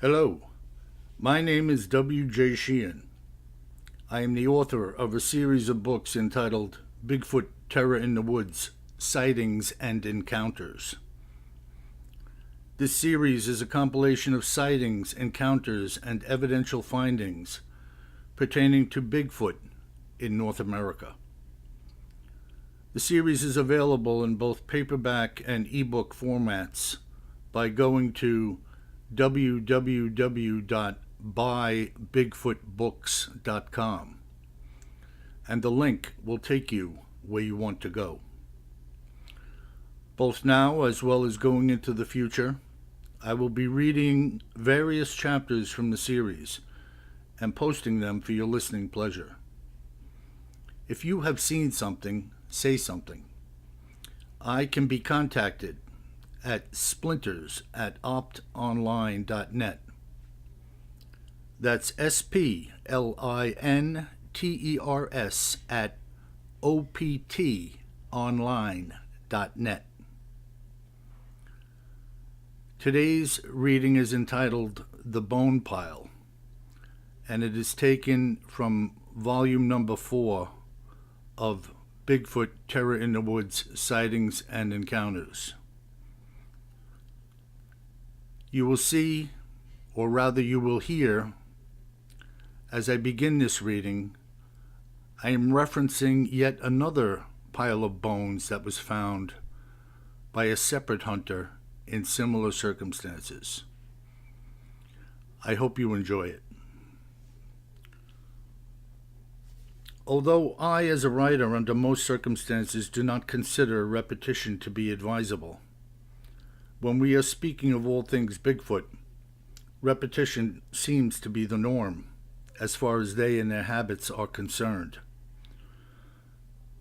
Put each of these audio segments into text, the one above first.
Hello, my name is W.J. Sheehan. I am the author of a series of books entitled Bigfoot Terror in the Woods, Sightings and Encounters. This series is a compilation of sightings, encounters, and evidential findings pertaining to Bigfoot in North America. The series is available in both paperback and ebook formats by going to www.buybigfootbooks.com, and the link will take you where you want to go. Both now as well as going into the future, I will be reading various chapters from the series and posting them for your listening pleasure. If you have seen something, say something. I can be contacted at splinters@optonline.net. That's SPLINTERS at OPTonline.net. Today's reading is entitled The Bone Pile, and it is taken from volume number 4 of Bigfoot Terror in the Woods, Sightings and Encounters. You will see, or rather you will hear, as I begin this reading, I am referencing yet another pile of bones that was found by a separate hunter in similar circumstances. I hope you enjoy it. Although I, as a writer, under most circumstances do not consider repetition to be advisable, when we are speaking of all things Bigfoot, repetition seems to be the norm, as far as they and their habits are concerned.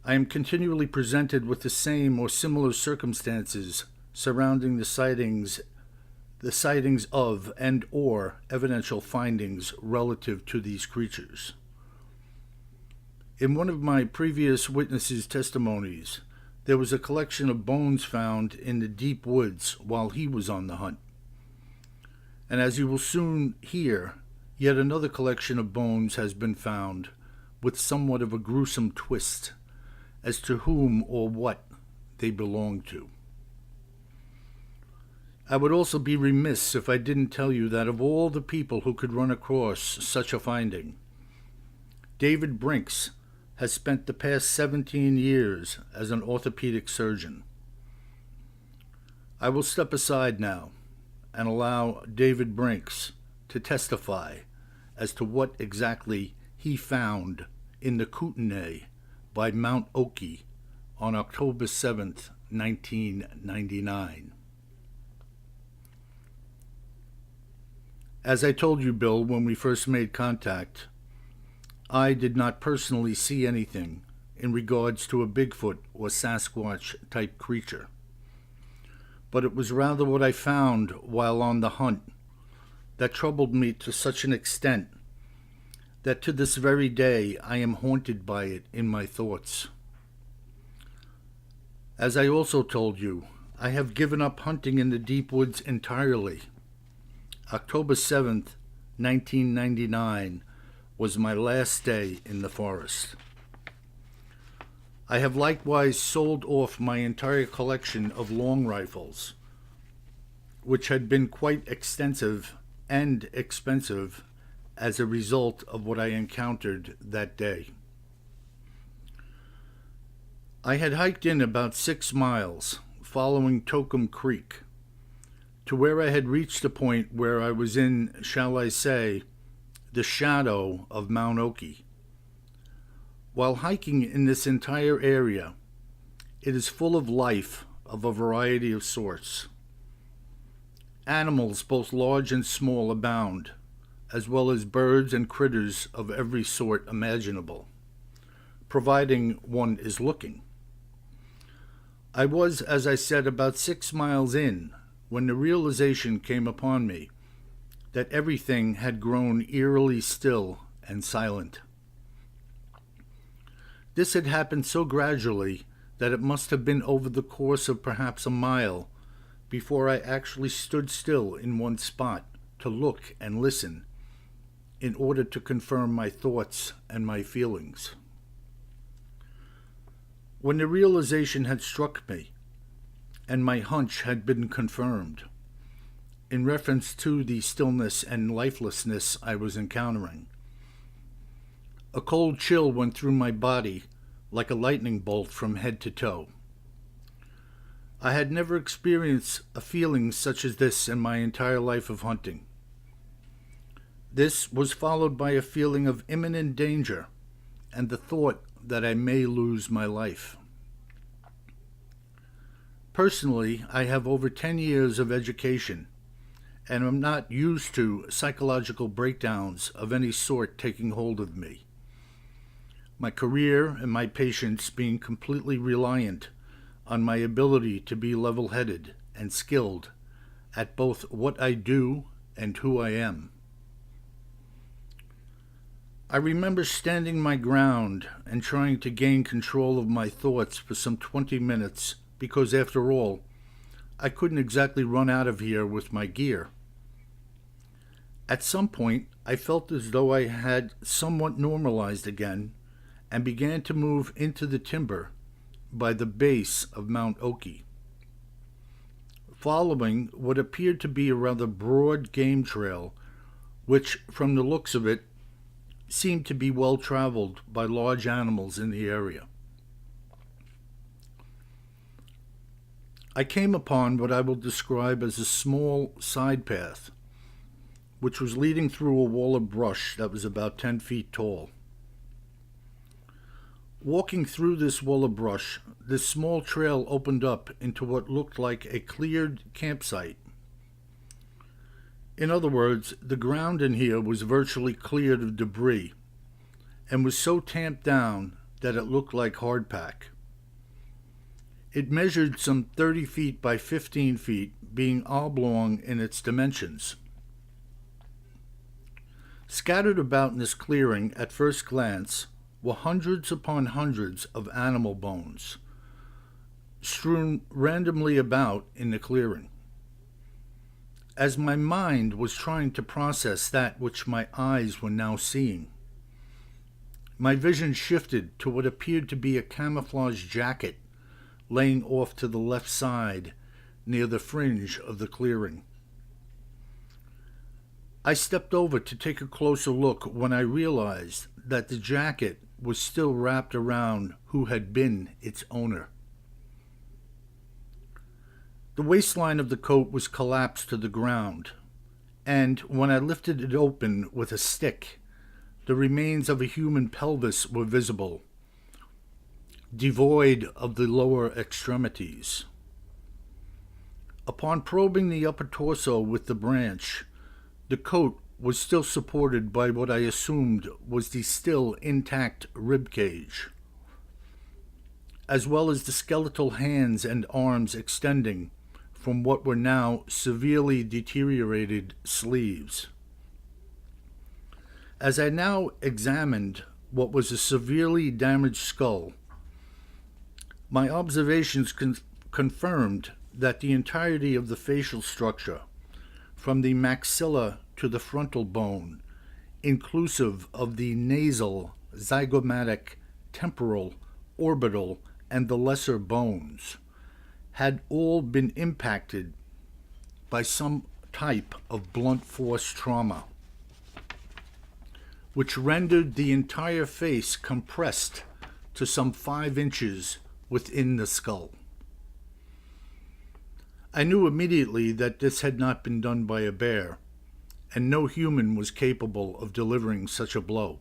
I am continually presented with the same or similar circumstances surrounding the sightings of and or evidential findings relative to these creatures. In one of my previous witnesses' testimonies, there was a collection of bones found in the deep woods while he was on the hunt. And as you will soon hear, yet another collection of bones has been found with somewhat of a gruesome twist as to whom or what they belong to. I would also be remiss if I didn't tell you that of all the people who could run across such a finding, David Brinks has spent the past 17 years as an orthopedic surgeon. I will step aside now and allow David Brinks to testify as to what exactly he found in the Kootenai by Mount Oki on October 7th, 1999. As I told you, Bill, when we first made contact, I did not personally see anything in regards to a Bigfoot or Sasquatch type creature, but it was rather what I found while on the hunt that troubled me to such an extent that to this very day I am haunted by it in my thoughts. As I also told you, I have given up hunting in the deep woods entirely. October 7th, 1999 was my last day in the forest. I have likewise sold off my entire collection of long rifles, which had been quite extensive and expensive as a result of what I encountered that day. I had hiked in about 6 miles, following Tokum Creek, to where I had reached a point where I was in, shall I say, the shadow of Mount Oki. While hiking in this entire area, it is full of life of a variety of sorts. Animals both large and small abound, as well as birds and critters of every sort imaginable, providing one is looking. I was, as I said, about 6 miles in when the realization came upon me that everything had grown eerily still and silent. This had happened so gradually that it must have been over the course of perhaps a mile before I actually stood still in one spot to to look and listen in order to confirm my thoughts and my feelings. When the realization had struck me, and my hunch had been confirmed, in reference to the stillness and lifelessness I was encountering, a cold chill went through my body like a lightning bolt from head to toe. I had never experienced a feeling such as this in my entire life of hunting. This was followed by a feeling of imminent danger and the thought that I may lose my life. Personally, I have over 10 years of education, and I'm not used to psychological breakdowns of any sort taking hold of me. My career and my patience being completely reliant on my ability to be level-headed and skilled at both what I do and who I am. I remember standing my ground and trying to gain control of my thoughts for some 20 minutes because, after all, I couldn't exactly run out of here with my gear. At some point, I felt as though I had somewhat normalized again and began to move into the timber by the base of Mount Oki, following what appeared to be a rather broad game trail, which, from the looks of it, seemed to be well traveled by large animals in the area. I came upon what I will describe as a small side path, which was leading through a wall of brush that was about 10 feet tall. Walking through this wall of brush, this small trail opened up into what looked like a cleared campsite. In other words, the ground in here was virtually cleared of debris and was so tamped down that it looked like hardpack. It measured some 30 feet by 15 feet, being oblong in its dimensions. Scattered about in this clearing at first glance were hundreds upon hundreds of animal bones, strewn randomly about in the clearing. As my mind was trying to process that which my eyes were now seeing, my vision shifted to what appeared to be a camouflage jacket laying off to the left side near the fringe of the clearing. I stepped over to take a closer look when I realized that the jacket was still wrapped around who had been its owner. The waistline of the coat was collapsed to the ground, and when I lifted it open with a stick, the remains of a human pelvis were visible, devoid of the lower extremities. Upon probing the upper torso with the branch, the coat was still supported by what I assumed was the still intact rib cage, as well as the skeletal hands and arms extending from what were now severely deteriorated sleeves. As I now examined what was a severely damaged skull, my observations confirmed that the entirety of the facial structure, from the maxilla to the frontal bone, inclusive of the nasal, zygomatic, temporal, orbital, and the lesser bones, had all been impacted by some type of blunt force trauma, which rendered the entire face compressed to some 5 inches within the skull. I knew immediately that this had not been done by a bear, and no human was capable of delivering such a blow.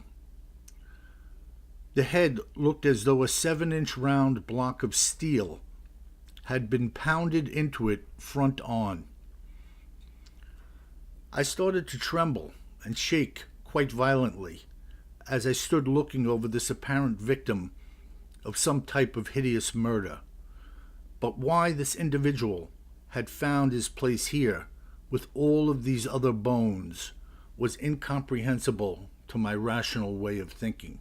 The head looked as though a 7-inch round block of steel had been pounded into it front on. I started to tremble and shake quite violently as I stood looking over this apparent victim of some type of hideous murder. But why this individual had found his place here with all of these other bones was incomprehensible to my rational way of thinking.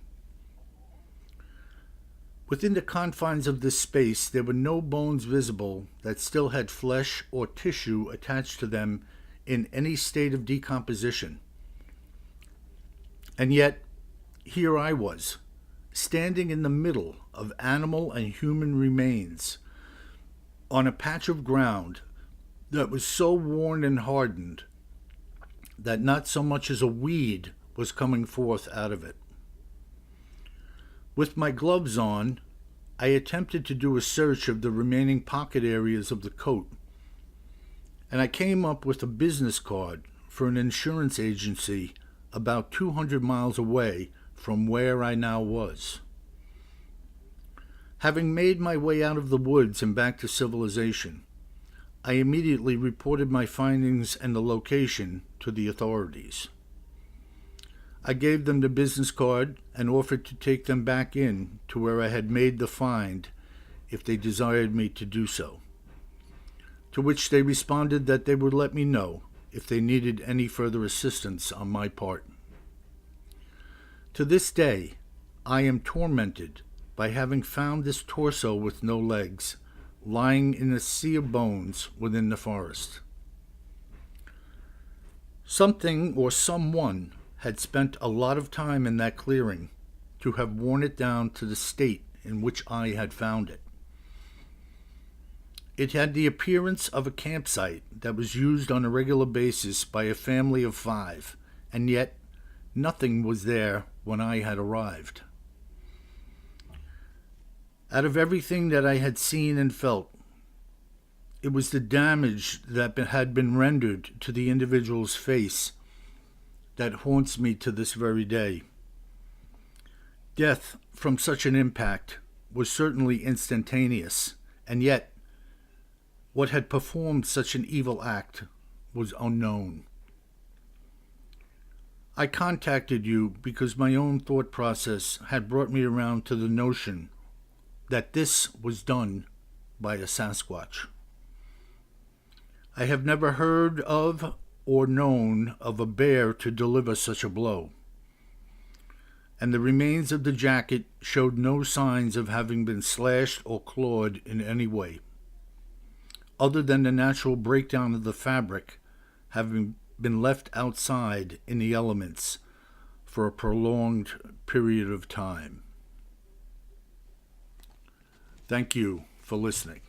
Within the confines of this space, there were no bones visible that still had flesh or tissue attached to them in any state of decomposition. And yet, here I was, standing in the middle of animal and human remains, on a patch of ground that was so worn and hardened that not so much as a weed was coming forth out of it. With my gloves on, I attempted to do a search of the remaining pocket areas of the coat, and I came up with a business card for an insurance agency about 200 miles away from where I now was. Having made my way out of the woods and back to civilization, I immediately reported my findings and the location to the authorities. I gave them the business card and offered to take them back in to where I had made the find if they desired me to do so, to which they responded that they would let me know if they needed any further assistance on my part. To this day, I am tormented by having found this torso with no legs, lying in a sea of bones within the forest. Something or someone had spent a lot of time in that clearing to have worn it down to the state in which I had found it. It had the appearance of a campsite that was used on a regular basis by a family of 5, and yet nothing was there when I had arrived. Out of everything that I had seen and felt, it was the damage that had been rendered to the individual's face that haunts me to this very day. Death from such an impact was certainly instantaneous, and yet what had performed such an evil act was unknown. I contacted you because my own thought process had brought me around to the notion that this was done by a Sasquatch. I have never heard of or known of a bear to deliver such a blow, and the remains of the jacket showed no signs of having been slashed or clawed in any way, other than the natural breakdown of the fabric having been left outside in the elements for a prolonged period of time. Thank you for listening.